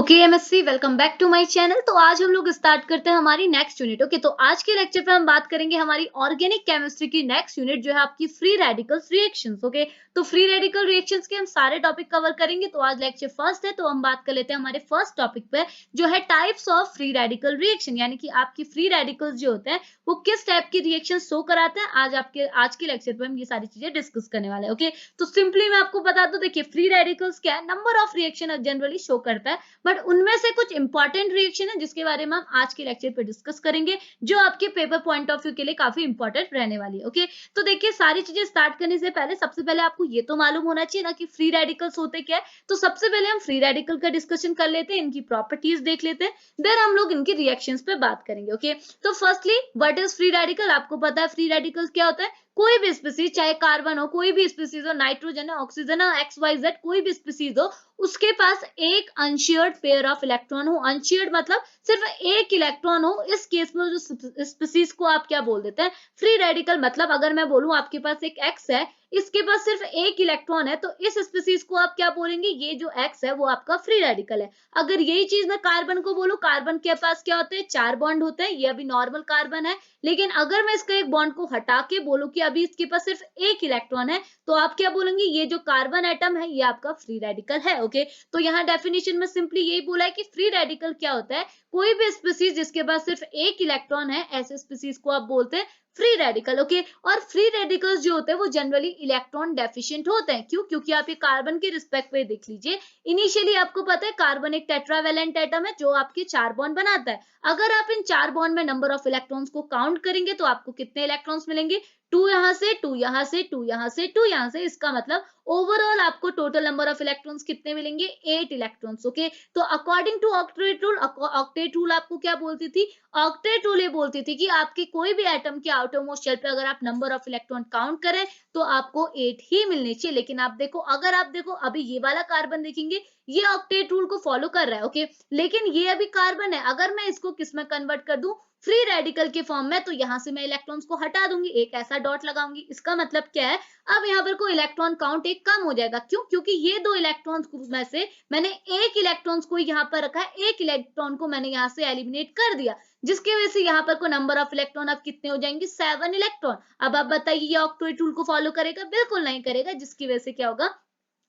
Okay MSc welcome back to my channel. तो आज हम लोग स्टार्ट करते हैं हमारी नेक्स्ट यूनिट। ओके, तो आज के लेक्चर पे हम बात करेंगे हमारी ऑर्गेनिक केमिस्ट्री की नेक्स्ट यूनिट जो है आपकी फ्री रेडिकल्स रिएक्शंस। ओके, तो फ्री रेडिकल रिएक्शंस के हम सारे टॉपिक कवर करेंगे। तो आज लेक्चर फर्स्ट है, तो हम बात कर लेते हैं हमारे फर्स्ट टॉपिक पे जो है types of free radical reaction, यानी कि आपकी फ्री रेडिकल्स जो होते हैं वो किस टाइप की रिएक्शन शो कराते हैं। आज के लेक्चर पे हम ये सारी चीजें डिस्कस करने वाले हैं। ओके, तो सिंपली मैं आपको बता दूं, देखिए फ्री रेडिकल्स क्या है, number of reaction generally show करता है, बट उनमें से कुछ इंपॉर्टेंट रिएक्शन है जिसके बारे में हम आज के लेक्चर पे डिस्कस करेंगे, जो आपके पेपर पॉइंट ऑफ व्यू के लिए काफी इंपॉर्टेंट रहने वाली है। ओके, तो देखिए सारी चीजें स्टार्ट करने से पहले सबसे पहले आपको ये तो मालूम होना चाहिए ना कि फ्री रेडिकल्स होते क्या है। तो सबसे पहले हम फ्री रेडिकल का डिस्कशन कर लेते हैं, इनकी प्रॉपर्टीज देख लेते हैं, देन हम लोग इनकी रिएक्शंस पे बात करेंगे। ओके, तो firstly what is free radical, आपको पता है फ्री रेडिकल्स क्या होता है। कोई भी स्पीसीज, चाहे कार्बन हो, कोई भी स्पीसीज हो, नाइट्रोजन है, ऑक्सीजन है, एक्स वाई जेड, कोई भी स्पीसीज हो, उसके पास एक अनशेयर्ड पेयर ऑफ इलेक्ट्रॉन हो। अनशेयर्ड मतलब सिर्फ एक इलेक्ट्रॉन हो। इस केस में जो स्पीसीज को आप क्या बोल देते हैं, फ्री रेडिकल। मतलब अगर मैं बोलूं आपके पास एक एक्स है, इसके पास सिर्फ एक इलेक्ट्रॉन है, तो इस स्पीसीज को आप क्या बोलेंगे, ये जो एक्स है वो आपका फ्री रेडिकल है। अगर यही चीज मैं कार्बन को बोलूं, कार्बन के पास क्या होते हैं, 4 बॉन्ड होते हैं, ये अभी नॉर्मल कार्बन है, लेकिन अगर मैं इसका एक बॉन्ड को हटा के बोलूं कि अभी इसके पास सिर्फ एक इलेक्ट्रॉन है, तो आप क्या बोलेंगे, ये जो कार्बन एटम है ये आपका फ्री रेडिकल है। ओके, तो यहाँ डेफिनेशन में सिंपली यही बोला है कि फ्री रेडिकल क्या होता है, कोई भी स्पीसीज जिसके पास सिर्फ एक इलेक्ट्रॉन है, ऐसे स्पीसीज को आप बोलते हैं फ्री रेडिकल। ओके, और फ्री रेडिकल्स जो होते हैं वो जनरली इलेक्ट्रॉन डेफिशिएंट होते हैं। क्यों? क्योंकि आप ये कार्बन के रिस्पेक्ट में देख लीजिए, इनिशियली आपको पता है कार्बन एक टेट्रावेलेंट एटम है जो आपके 4 बॉन्ड बनाता है। अगर आप इन 4 बॉन्ड में नंबर ऑफ इलेक्ट्रॉन्स को काउंट करेंगे तो आपको कितने इलेक्ट्रॉन्स मिलेंगे, 2 यहाँ से, 2 यहाँ से, 2 यहाँ से, 2 यहाँ से। इसका मतलब ओवरऑल आपको टोटल नंबर ऑफ इलेक्ट्रॉन्स कितने मिलेंगे, 8 इलेक्ट्रॉन्स। ओके, तो अकॉर्डिंग टू ऑक्टेट रूल आपको क्या बोलती थी, ऑक्टेट रूल ये बोलती थी कि आपके कोई भी एटम के आउटरमोस्ट शेल पे अगर आप नंबर ऑफ इलेक्ट्रॉन काउंट करें तो आपको 8 ही मिलने चाहिए। लेकिन आप देखो, अगर आप देखो अभी ये वाला कार्बन देखेंगे, ये ऑक्टेट रूल को फॉलो कर रहा है। ओके, लेकिन ये अभी कार्बन है, अगर मैं इसको किस में कन्वर्ट कर दूं, फ्री रेडिकल के फॉर्म में, तो यहां से मैं इलेक्ट्रॉन्स को हटा दूंगी, एक ऐसा डॉट लगाऊंगी। इसका मतलब क्या है, अब यहाँ पर कोई इलेक्ट्रॉन काउंट एक कम हो जाएगा। क्यों? क्योंकि ये दो इलेक्ट्रॉन्स में से मैंने एक इलेक्ट्रॉन्स को यहाँ पर रखा है, एक इलेक्ट्रॉन को मैंने यहाँ से एलिमिनेट कर दिया, जिसकी वजह से यहाँ पर को नंबर ऑफ इलेक्ट्रॉन अब कितने हो जाएंगे, 7 इलेक्ट्रॉन। अब आप बताइए ये ऑक्टेट रूल को फॉलो करेगा, बिल्कुल नहीं करेगा, जिसकी वजह से क्या होगा,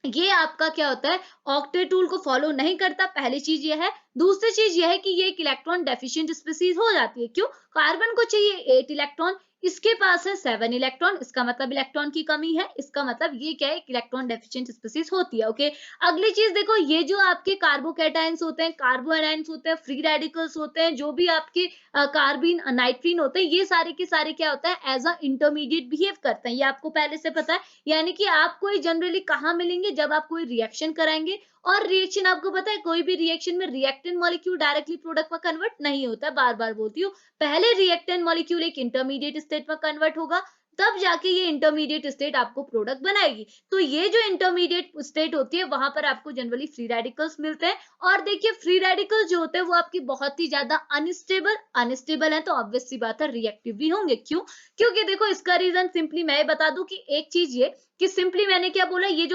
ये आपका क्या होता है, ऑक्टेट रूल को फॉलो नहीं करता। पहली चीज ये है। दूसरी चीज ये है कि ये एक इलेक्ट्रॉन डेफिशिएंट स्पीसीज हो जाती है। क्यों? कार्बन को चाहिए 8 इलेक्ट्रॉन, इसके पास है 7 इलेक्ट्रॉन, इसका मतलब इलेक्ट्रॉन की कमी है। इसका मतलब ये क्या है, एक इलेक्ट्रॉन डेफिशिएंट स्पीसीज होती है। ओके, अगली चीज देखो, ये जो आपके कार्बोकैटायंस होते हैं, कार्बोएनायंस होते हैं, फ्री रेडिकल्स होते हैं, जो भी आपके कार्बिन नाइट्रीन होते हैं, ये सारे के सारे क्या होता है, एज अ इंटरमीडिएट बिहेव करते हैं। ये आपको पहले से पता है। यानी कि आपको ये जनरली कहाँ मिलेंगे, जब आप कोई रिएक्शन कराएंगे, और रिएक्शन आपको पता है कोई भी रिएक्शन में रिएक्टेंट मॉलिक्यूल डायरेक्टली प्रोडक्ट में कन्वर्ट नहीं होता है। बार बार बोलती हूँ, पहले रिएक्टेंट मॉलिक्यूल एक इंटरमीडिएट स्टेट में कन्वर्ट होगा, तब जाके ये इंटरमीडिएट स्टेट आपको प्रोडक्ट बनाएगी। तो ये जो इंटरमीडिएट स्टेट होती है, वहां पर आपको जनरली फ्री रेडिकल्स मिलते हैं। और देखिए फ्री रेडिकल जो होते हैं वो आपकी बहुत ही ज्यादा अनस्टेबल है, तो ऑब्वियस सी बात है रिएक्टिव भी होंगे। क्यों? क्योंकि देखो इसका रीजन सिंपली मैं बता दूं कि एक चीज ये कि सिंपली मैंने क्या बोला, ये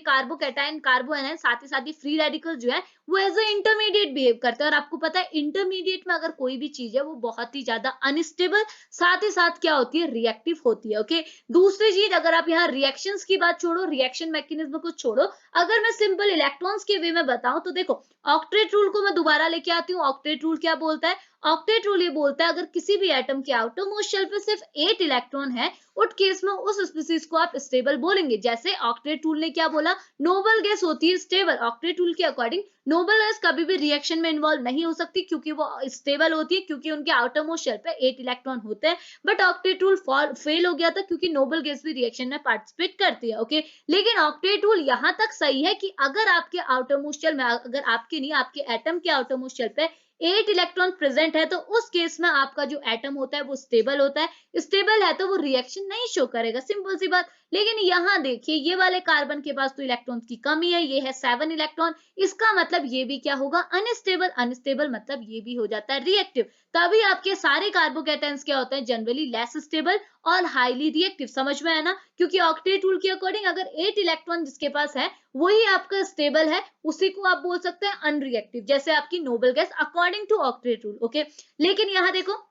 कार्बोकैटायन कार्बोएनायन साथ ही फ्री रेडिकल जो है वो एज अ इंटरमीडिएट बिहेव करते हैं। और आपको पता है इंटरमीडिएट में अगर कोई भी चीज है वो बहुत ही ज्यादा अनस्टेबल, साथ ही साथ क्या होती है, रिएक्टिव होती है। ओके, दूसरी चीज, अगर आप यहाँ रिएक्शंस की बात छोड़ो, रिएक्शन मैकेनिज्म को छोड़ो, अगर मैं सिंपल इलेक्ट्रॉन्स के वे में बताऊं तो देखो, ऑक्टेट रूल को मैं दोबारा लेके आती हूँ। ऑक्टेट रूल क्या बोलता है, ऑक्टेट रूल ये बोलता है अगर किसी भी एटम के आउटरमोस्ट शेल पे सिर्फ 8 इलेक्ट्रॉन है, उस केस में उस स्पीसीज को आप स्टेबल बोलेंगे। जैसे ऑक्टेट रूल ने क्या बोला, नोबल गैस होती है स्टेबल। ऑक्टेट रूल के अकॉर्डिंग नोबल गैस कभी भी रिएक्शन में इन्वॉल्व नहीं हो सकती, क्योंकि वो स्टेबल होती है, क्योंकि उनके आउटरमोस्ट शेल पे 8 इलेक्ट्रॉन होते हैं। बट ऑक्टेट रूल फेल हो गया था, क्योंकि नोबल गैस भी रिएक्शन में पार्टिसिपेट करती है। ओके, लेकिन ऑक्टेट रूल यहाँ तक सही है कि अगर आपके आउटरमोस्ट शेल में, अगर आपके नहीं, आपके एटम के आउटरमोस्ट शेल पे 8 इलेक्ट्रॉन प्रेजेंट है, तो उस केस में आपका जो एटम होता है वो स्टेबल होता है। स्टेबल है तो वो रिएक्शन नहीं शो करेगा, सिंपल सी बात। लेकिन यहाँ देखिए ये वाले कार्बन के पास तो इलेक्ट्रॉन्स की कमी है, ये है 7 इलेक्ट्रॉन, इसका मतलब ये भी क्या होगा, अनस्टेबल। अनस्टेबल मतलब ये भी हो जाता है रिएक्टिव। तभी आपके सारे कार्बोकेटायंस क्या होते हैं, जनरली लेस स्टेबल और हाईली रिएक्टिव। समझ में आया ना, क्योंकि ऑक्टेट रूल के अकॉर्डिंग अगर 8 इलेक्ट्रॉन जिसके पास है वही आपका स्टेबल है, उसी को आप बोल सकते हैं अनरिएक्टिव, जैसे आपकी noble gas according to octet rule. Okay, लेकिन यहाँ देखो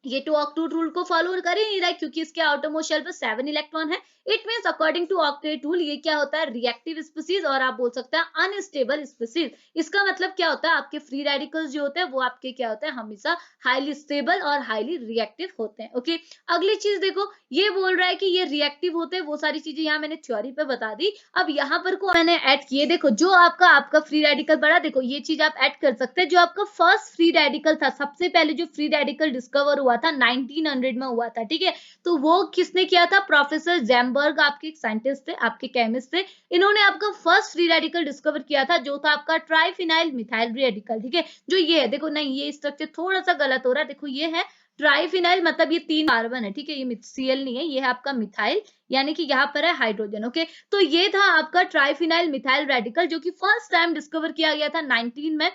ये टू ऑक्टेट रूल को फॉलो कर ही नहीं रहा है, क्योंकि इसके आउटरमोस्ट शेल पर 7 इलेक्ट्रॉन है। It means according to octet rule ये क्या होता है, रिएक्टिव स्पीसीज, और आप बोल सकते हैं अनस्टेबल स्पीसीज। इसका मतलब क्या होता है, आपके फ्री रेडिकल्स जो होते हैं वो आपके क्या होते हैं, हमेशा हाईली स्टेबल और हाईली रिएक्टिव होते हैं। ओके, अगली चीज देखो, ये बोल रहा है कि ये रिएक्टिव होते हैं, वो सारी चीजें यहाँ मैंने थ्योरी पे बता दी। अब यहाँ पर को मैंने ऐड किए, देखो जो आपका फ्री रेडिकल बड़ा, देखो ये चीज आप ऐड कर सकते हैं, जो आपका फर्स्ट फ्री रेडिकल था, सबसे पहले जो फ्री रेडिकल डिस्कवर हुआ था 1900 में हुआ था, ठीक है। तो वो किसने किया था, प्रोफेसर जैमबर्ग, आपके साइंटिस्ट थे, आपके केमिस्ट थे। इन्होंने आपका फर्स्ट फ्री रेडिकल डिस्कवर किया था, जो था आपका ट्राइफिनाइल मिथाइल रेडिकल, ठीक है। जो ये है, देखो नहीं ये स्ट्रक्चर थोड़ा सा गलत हो रहा है, देखो ये है ट्राइफिनाइल, मतलब ये 3 कार्बन है, ठीक है, ये सीएल नहीं है, ये है आपका मिथाइल, यानी कि यहाँ पर है हाइड्रोजन। ओके, तो ये था आपका ट्राइफिनाइल मिथाइल रेडिकल, जो कि फर्स्ट टाइम डिस्कवर किया गया था 1900 में,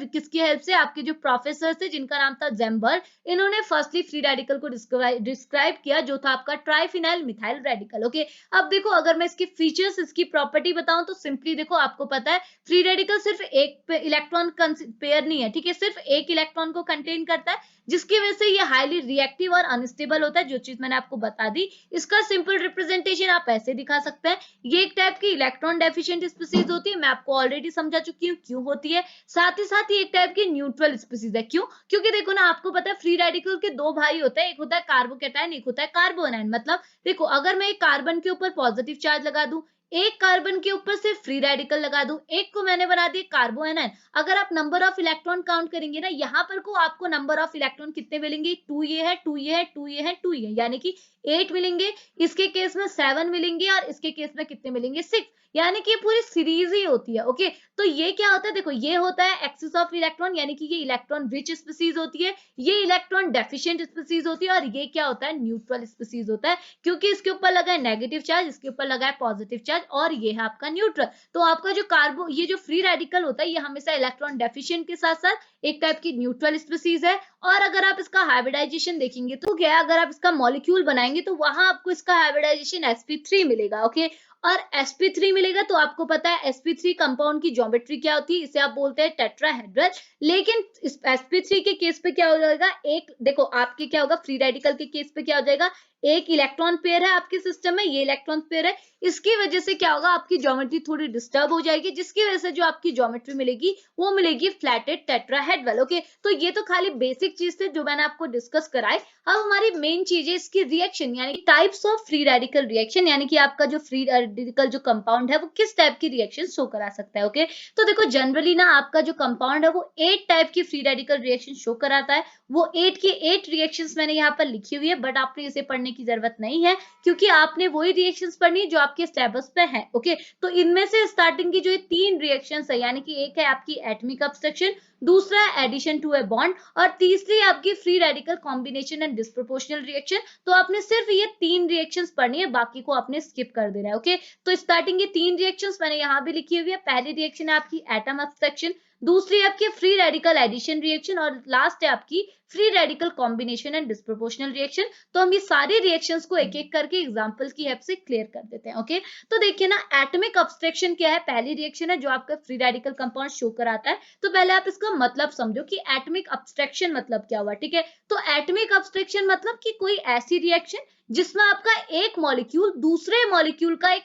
किसकी हेल्प से, आपके जो प्रोफेसर थे जिनका नाम था जैमबर्ग, इन्होंने फर्स्टली फ्री रेडिकल को डिस्क्राइब किया, जो था आपका ट्राइफिनाइल मिथाइल रेडिकल। ओके, अब देखो अगर मैं इसके फीचर्स, इसकी प्रॉपर्टी बताऊं तो सिंपली देखो, आपको पता है फ्री रेडिकल सिर्फ एक इलेक्ट्रॉन पेयर नहीं है, ठीक है, सिर्फ एक इलेक्ट्रॉन को कंटेन करता है, जिसकी वजह से ये हाईली रिएक्टिव और अनस्टेबल होता है, जो चीज मैंने आपको बता दी। इसका सिंपल रिप्रेजेंटेशन आप ऐसे दिखा सकते हैं, ये एक टाइप की इलेक्ट्रॉन डेफिशिएंट स्पीसीज होती है, मैं आपको ऑलरेडी समझा चुकी हूँ क्यों होती है। साथ ही साथ ये एक टाइप की न्यूट्रल स्पीसीज है, क्यों, क्योंकि देखो ना, आपको पता है फ्री रेडिकल के दो भाई होते हैं, एक होता है कार्बोकेटायन, एक होता है कार्बोनाइन। मतलब देखो, अगर मैं एक कार्बन के ऊपर पॉजिटिव चार्ज लगा दूं, एक कार्बन के ऊपर सिर्फ फ्री रेडिकल लगा दूं, एक को मैंने बना दिया कार्बोनाइन, अगर आप नंबर ऑफ इलेक्ट्रॉन काउंट करेंगे ना, यहाँ पर को आपको नंबर ऑफ इलेक्ट्रॉन कितने मिलेंगे, 2 ये है, 2 ये है, 2 ये है, 2 ये, यानी कि 8 मिलेंगे, इसके केस में 7 मिलेंगे, और इसके केस में कितने मिलेंगे, 6, यानी कि ये पूरी सीरीज ही होती है। ओके, तो ये क्या होता है, देखो ये होता है एक्सेस ऑफ इलेक्ट्रॉन, यानी कि ये इलेक्ट्रॉन रिच स्पीसीज होती है, ये इलेक्ट्रॉन डेफिशिएंट स्पीसीज होती है, और ये क्या होता है, न्यूट्रल स्पीसीज होता है, क्योंकि इसके ऊपर लगा है नेगेटिव चार्ज, इसके ऊपर लगा है पॉजिटिव चार्ज, और ये है आपका न्यूट्रल। तो आपका जो ये जो फ्री रेडिकल होता है, ये हमेशा इलेक्ट्रॉन डेफिशिएंट के साथ साथ एक टाइप की न्यूट्रल स्पीसीज है। और अगर आप इसका हाइब्रिडाइजेशन देखेंगे तो क्या, अगर आप इसका मॉलिक्यूल बनाएंगे तो वहां आपको इसका हाइब्रिडाइजेशन sp3 मिलेगा। ओके, और sp3 मिलेगा, तो आपको पता है sp3 कंपाउंड की ज्योमेट्री क्या होती है, इसे आप बोलते हैं टेट्राहेड्रल। लेकिन इस sp3 के केस पे क्या हो जाएगा, एक देखो आपके क्या होगा, फ्री रेडिकल के केस पे क्या हो जाएगा, एक इलेक्ट्रॉन पेयर है आपके सिस्टम में, ये इलेक्ट्रॉन पेयर है, इसकी वजह से क्या होगा, आपकी ज्योमेट्री थोड़ी डिस्टर्ब हो जाएगी, जिसकी वजह से जो आपकी ज्योमेट्री मिलेगी वो मिलेगी फ्लैटेड टेट्राहेड्रल। ओके, तो ये तो खाली बेसिक चीज थे जो मैंने आपको डिस्कस कराई। अब हमारी मेन चीज है इसकी रिएक्शन, यानी कि types of free radical reaction, यानी कि आपका जो फ्री रेडिकल जो कंपाउंड है वो किस टाइप की रिएक्शन शो करा सकता है। ओके, तो देखो जनरली ना आपका जो कंपाउंड है वो 8 टाइप की फ्री रेडिकल रिएक्शन शो कराता है। वो 8 की 8 रिएक्शंस मैंने यहाँ पर लिखी हुई है, बट आपने इसे पढ़ने की जरूरत नहीं है, क्योंकि आपने वही रिएक्शंस पढ़नी जो आपके सिलेबस पे है। ओके, तो इनमें से स्टार्टिंग की जो 3 रिएक्शंस है, यानी कि एक है आपकी एटमिक सबस्ट्रक्शन, दूसरा है एडिशन टू ए बॉन्ड, और तीसरी आपकी free radical combination and disproportional reaction. तो आपने सिर्फ ये 3 रिएक्शंस पढ़नी है, बाकी को आपने स्किप कर देना है। ओके, तो स्टार्टिंग की 3 रिएक्शंस मैंने यहाँ भी लिखी हुई है। पहली रिएक्शन है आपकी एटम सबस्ट्रक्शन, दूसरी है आपकी फ्री रेडिकल एडिशन रिएक्शन, और लास्ट है आपकी free radical combination and disproportional reaction. तो हम ये सारी रिएक्शंस को एक एक करके एग्जांपल की हेल्प से क्लियर कर देते हैं। ओके, तो देखिए ना, एटमिक अब्स्ट्रक्शन क्या है, पहली रिएक्शन है जो आपका फ्री रेडिकल कंपाउंड शो कराता है। तो पहले आप इसका मतलब समझो कि एटमिक अब्स्ट्रक्शन मतलब क्या हुआ, ठीक है। तो एटमिक अब्स्ट्रक्शन मतलब कि कोई ऐसी रिएक्शन जिसमें आपका एक मॉलिक्यूल दूसरे मॉलिक्यूल का एक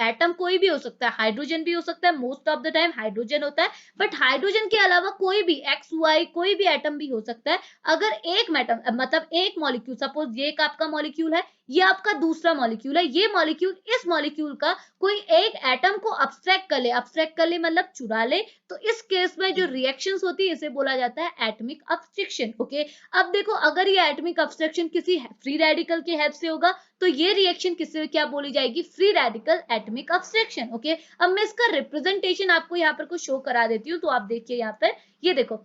एटम कोई भी हो सकता है, हाइड्रोजन भी हो सकता है, most of the time hydrogen होता है, बट हाइड्रोजन के अलावा कोई भी एक्स वाई कोई भी एटम भी हो सकता है। अगर एक मेटम मतलब एक मॉलिक्यूल, सपोज ये एक आपका मॉलिक्यूल है, ये आपका दूसरा मॉलिक्यूल है, ये मॉलिक्यूल इस मॉलिक्यूल का कोई एक एटम को अब्स्ट्रैक्ट कर ले मतलब चुरा ले, तो इस केस में जो रिएक्शंस होती है इसे बोला जाता है एटमिक अब्स्ट्रक्शन। ओके, अब देखो अगर ये एटमिक अब्स्ट्रक्शन किसी फ्री रेडिकल की हेल्प से होगा, तो ये रिएक्शन किससे क्या बोली जाएगी, free radical atomic abstraction. Okay, अब मैं इसका रिप्रेजेंटेशन आपको यहाँ पर कुछ शो करा देती हूँ, तो आप देखिए यहाँ पर, ये देखो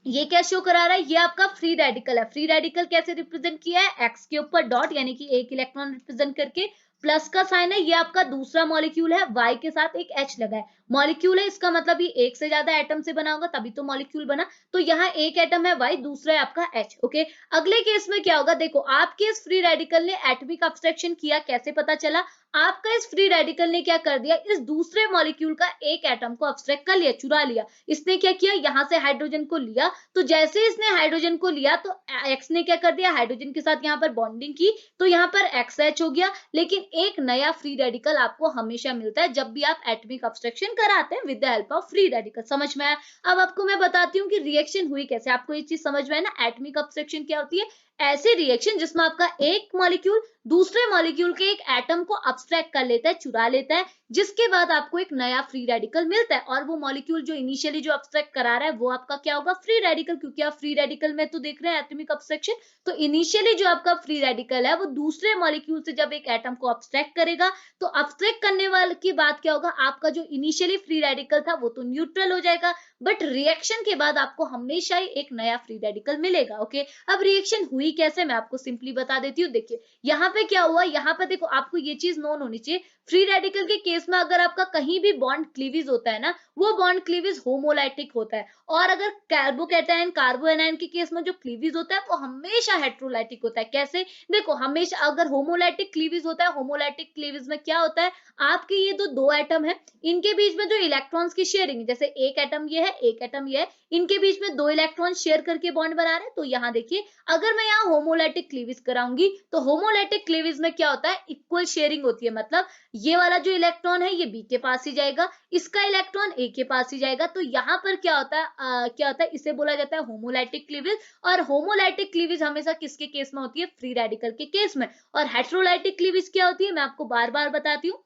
ये क्या शो करा रहा है, ये आपका फ्री रेडिकल है। फ्री रेडिकल कैसे रिप्रेजेंट किया है, एक्स के ऊपर डॉट यानी कि एक इलेक्ट्रॉन रिप्रेजेंट करके, प्लस का साइन है, ये आपका दूसरा मॉलिक्यूल है, वाई के साथ एक एच लगा है, मॉलिक्यूल है, इसका मतलब ये एक से ज्यादा एटम से बना होगा तभी तो मॉलिक्यूल बना। तो यहाँ एक एटम है वाई, दूसरा है आपका एच। ओके, अगले केस में क्या होगा, देखो आपके इस फ्री रेडिकल ने एटॉमिक अब्स्ट्रक्शन किया, कैसे पता चला, आपका इस फ्री रेडिकल ने क्या कर दिया, इस दूसरे मॉलिक्यूल का एक एटम को अब्स्ट्रैक्ट कर लिया, चुरा लिया। इसने क्या किया, यहां से हाइड्रोजन को लिया, तो जैसे इसने हाइड्रोजन को लिया तो एक्स ने क्या कर दिया, हाइड्रोजन के साथ यहाँ पर बॉन्डिंग की, तो यहाँ पर एक्स एच हो गया। लेकिन एक नया फ्री रेडिकल आपको हमेशा मिलता है जब भी आप एटॉमिक अब्स्ट्रक्शन कराते हैं with the help of free radical. समझ में आया? अब आपको मैं बताती हूँ कि रिएक्शन हुई कैसे। आपको ये चीज समझ में है ना, एटॉमिक अब्स्ट्रक्शन क्या होती है, ऐसी रिएक्शन जिसमें आपका एक मॉलिक्यूल दूसरे मॉलिक्यूल के एक एटम को अब्स्ट्रैक्ट कर लेता है, चुरा लेता है, जिसके बाद आपको एक नया फ्री रेडिकल मिलता है। और वो मॉलिक्यूल जो इनिशियली जो अब्स्ट्रैक्ट करा रहा है वो आपका क्या होगा, फ्री रेडिकल, क्योंकि आप फ्री रेडिकल में तो देख रहे हैं एटॉमिक अब्स्ट्रक्शन। तो इनिशियली जो आपका फ्री रेडिकल है वो दूसरे मॉलिक्यूल से जब एक एटम को अब्स्ट्रैक्ट करेगा, तो अब्स्ट्रैक्ट करने वाले की बात क्या होगा, आपका जो इनिशियली फ्री रेडिकल था वो तो न्यूट्रल हो जाएगा, बट रिएक्शन के बाद आपको हमेशा ही एक नया फ्री रेडिकल मिलेगा। ओके, अब रिएक्शन हुई कैसे, मैं आपको सिंपली बता देती हूँ। देखिए यहाँ पे क्या हुआ, यहाँ पे देखो आपको ये चीज नोन होनी चाहिए, फ्री रेडिकल के केस में अगर आपका कहीं भी बॉन्ड क्लीवेज होता है ना, वो बॉन्ड क्लीवेज होमोलाइटिक होता है। और अगर कार्बोकैटायन कार्बोएनायन के केस में जो क्लीवेज होता है वो हमेशा हेट्रोलाइटिक होता है। कैसे, देखो हमेशा अगर होमोलाइटिक क्लीवेज होता है, होमोलाइटिक क्लीवेज में क्या होता है, आपके ये दो एटम है, इनके बीच में जो इलेक्ट्रॉन्स की शेयरिंग, जैसे एक एटम ये है एक एटम ये है, इनके बीच में दो इलेक्ट्रॉन शेयर करके बॉन्ड बना रहे हैं। तो यहाँ देखिए अगर मैं यहाँ होमोलाइटिक क्लीवेज कराऊंगी तो होमोलाइटिक क्लीवेज में क्या होता है, इक्वल शेयरिंग होती है, मतलब ये वाला जो इलेक्ट्रॉन है ये बी के पास ही जाएगा, इसका इलेक्ट्रॉन ए के पास ही जाएगा। तो यहाँ पर क्या होता है, क्या होता है, इसे बोला जाता है होमोलाइटिक क्लीवेज। और होमोलाइटिक क्लीवेज हमेशा किसके केस में होती है, फ्री रेडिकल के केस में। और हेट्रोलाइटिक क्लीवेज क्या होती है, मैं आपको बार बार बताती हूँ।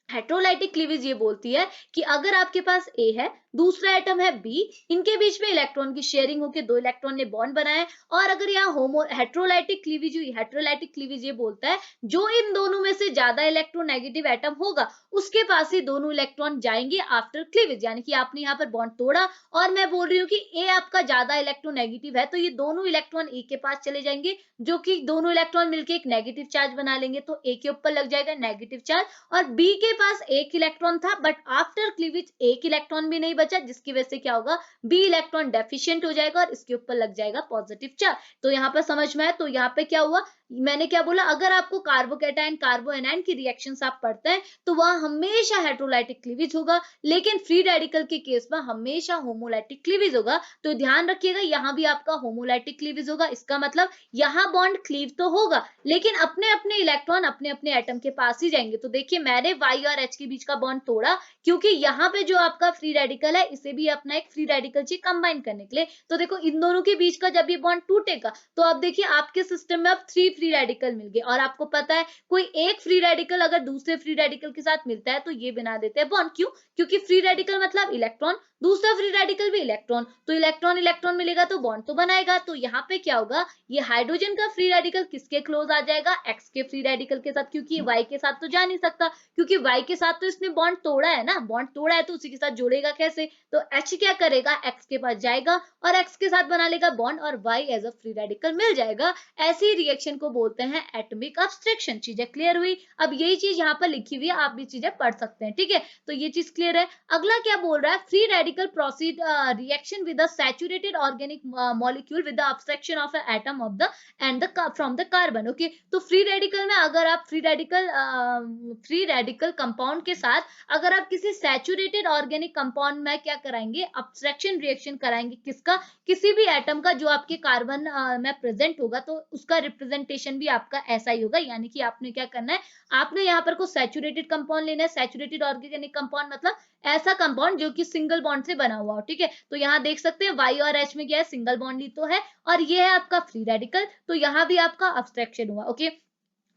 हेट्रोलाइटिक क्लीवेज ये बोलती है कि अगर आपके पास ए है, दूसरा एटम है बी, इनके बीच में इलेक्ट्रॉन की शेयरिंग होकर दो इलेक्ट्रॉन ने बॉन्ड बनाया है। और अगर यहाँ होमो हेट्रोलाइटिक क्लीवेज हुई, हेट्रोलाइटिक क्लीवेज ये बोलता है जो इन दोनों में से ज्यादा इलेक्ट्रोनेगेटिव एटम होगा उसके पास ही दोनों इलेक्ट्रॉन जाएंगे आफ्टर क्लीवेज, यानी कि आपने यहाँ पर बॉन्ड तोड़ा और मैं बोल रही हूँ कि ए आपका ज्यादा इलेक्ट्रोनेगेटिव है, तो ये दोनों इलेक्ट्रॉन ए के पास चले जाएंगे, जो कि दोनों इलेक्ट्रॉन मिलकर एक नेगेटिव चार्ज बना लेंगे, तो ए के ऊपर लग जाएगा नेगेटिव चार्ज। और बी के पास एक इलेक्ट्रॉन था बट आफ्टर क्लीवेज एक इलेक्ट्रॉन भी नहीं बचा, जिसकी वजह से क्या होगा, बी इलेक्ट्रॉन डेफिशिएंट हो जाएगा और इसके ऊपर लग जाएगा पॉजिटिव चार्ज। तो यहाँ पर समझ में आया, तो यहाँ पे क्या हुआ, मैंने क्या बोला, अगर आपको कार्बोकैटायन कार्बोएनायन की रिएक्शंस आप पढ़ते हैं तो वहां हमेशा हेट्रोलाइटिक क्लीवेज होगा, लेकिन फ्री रेडिकल के केस में हमेशा होमोलाइटिक क्लीवेज होगा। तो ध्यान रखिएगा यहाँ भी आपका होमोलाइटिक क्लीवेज होगा, इसका मतलब यहाँ बॉन्ड क्लीव तो होगा लेकिन अपने अपने इलेक्ट्रॉन अपने अपने एटम के पास ही जाएंगे। तो देखिए मैंने वाई और एच के बीच का बॉन्ड तोड़ा, क्योंकि यहाँ पे जो आपका फ्री रेडिकल है इसे भी अपना एक फ्री रेडिकल चाहिए कंबाइन करने के लिए। तो देखो इन दोनों के बीच का जब ये बॉन्ड टूटेगा तो अब देखिए आपके सिस्टम में अब 3 फ्री रेडिकल मिल गए। और आपको पता है कोई एक फ्री रेडिकल अगर दूसरे फ्री रेडिकल के साथ मिलता है तो ये बना देते हैं बॉन्ड। क्यों, क्योंकि फ्री रेडिकल मतलब इलेक्ट्रॉन, दूसरा फ्री रेडिकल भी इलेक्ट्रॉन, तो इलेक्ट्रॉन इलेक्ट्रॉन मिलेगा तो बॉन्ड तो बनाएगा। तो यहाँ पे क्या होगा, ये हाइड्रोजन का फ्री रेडिकल किसके क्लोज आ जाएगा, एक्स के फ्री रेडिकल के साथ, क्योंकि ये वाई के साथ तो जा नहीं सकता, क्योंकि वाई के साथ तो इसने बॉन्ड तोड़ा है ना, बॉन्ड तोड़ा है तो उसी के साथ जोड़ेगा कैसे, तो एच क्या करेगा, एक्स के पास जाएगा और एक्स के साथ बना लेगा बॉन्ड और Y as a free radical मिल जाएगा। ऐसी रिएक्शन को बोलते हैं एटॉमिक अब्स्ट्रक्शन। चीजें क्लियर हुई? अब यही चीज यहाँ पर लिखी हुई है, आप भी चीजें पढ़ सकते हैं, ठीक है। तो ये चीज क्लियर है। अगला क्या बोल रहा है, free radical proceed reaction with a saturated organic molecule with the abstraction of a atom of the end the from the carbon. Okay, तो फ्री रेडिकल में अगर आप फ्री रेडिकल कंपाउंड के साथ अगर आप किसी सैचुरेटेड ऑर्गेनिक कंपाउंड में क्या कराएंगे, अब्स्ट्रक्शन रिएक्शन कराएंगे, किसका, किसी भी एटम का जो आपके कार्बन में प्रेजेंट होगा, तो उसका रिप्रेजेंटेशन भी आपका ऐसा ही होगा। यानी कि आपने क्या करना है, आपने यहाँ पर को सैचुरेटेड कंपाउंड लेना है। सैचुरेटेड ऑर्गेनिक कंपाउंड मतलब ऐसा कंपाउंड जो कि सिंगल बॉन्ड से बना हुआ हो, ठीक है। तो यहाँ देख सकते हैं वाई और एच में क्या है, सिंगल बॉन्ड ही तो है, और ये है आपका फ्री रेडिकल, तो यहाँ भी आपका अब्स्ट्रक्शन हुआ। ओके,